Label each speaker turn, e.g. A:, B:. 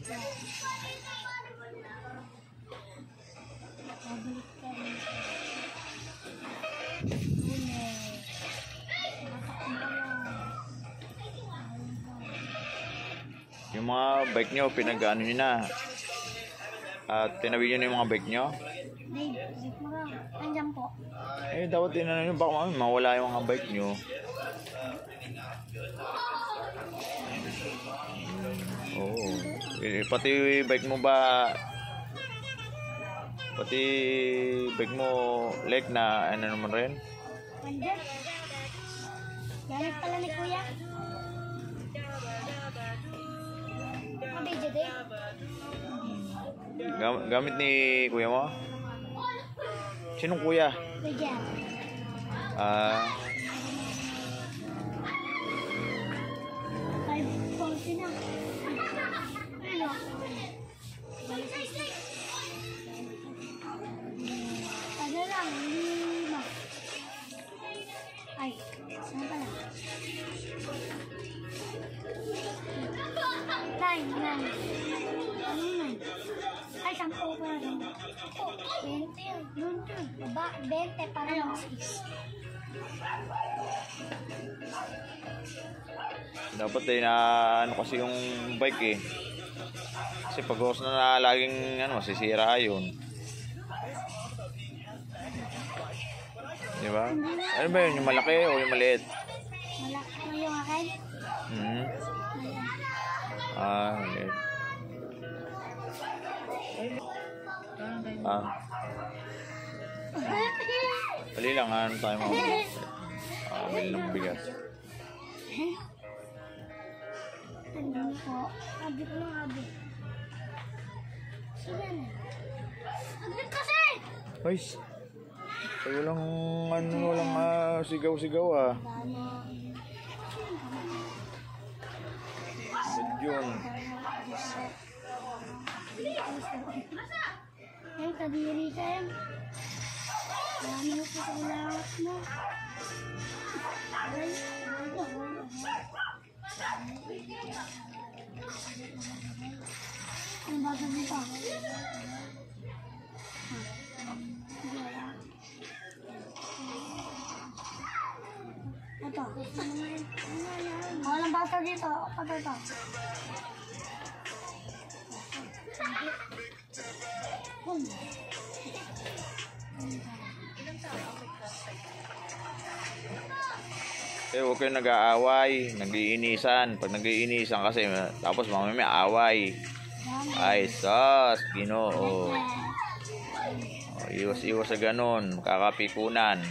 A: Yung mga bike nyo, pinag-ano nyo na. At tinabi nyo na yung mga bike nyo.
B: Nandiyan po.
A: Eh, dapat tinanong nyo, baka mawala yung mga bike nyo. Oo. Eh, pati bike mo ba, pati bike mo, like na, ano naman rin?
B: Nandiyan. Galit pala ni Kuya. Mabidyo din.
A: Gamit ni kuya mo? Sinong kuya?
B: Kuya.
A: Ah,
B: 540 na. Ano? Ano lang, 5. Ay, saan pala? 9. Ano 9? Ay, 10 pala rin. 20 yun. Doon. Baba, 20 para lang 6.
A: dapat eh na ano kasi yung bike eh. Kasi pag na laging ano, sisira yun. Di ba? Ano ba yun? Yung malaki o yung maliit?
B: Malaki mo yung akin?
A: Ah, maliit. Ah. Dali lang, ano tayo mga bili ng bigas.
B: Ano po? Abi ko lang, abi. Sige na. Aglit kasi!
A: Ay, walang ano, walang sigaw-sigaw ah. Yun.
B: Ay, kadiri ka yan. Marami ko sa ulawat mo. Ay, ang baga mo pa. Ito. Walang bata dito. Ito.
A: Eh, huwag kayong nag-aaway, nag-iinisan. Pag nag-iinisan kasi, tapos mamaya may away. Ay, sus, Ginoo. Iwas-iwas sa ganun, kakapikunan.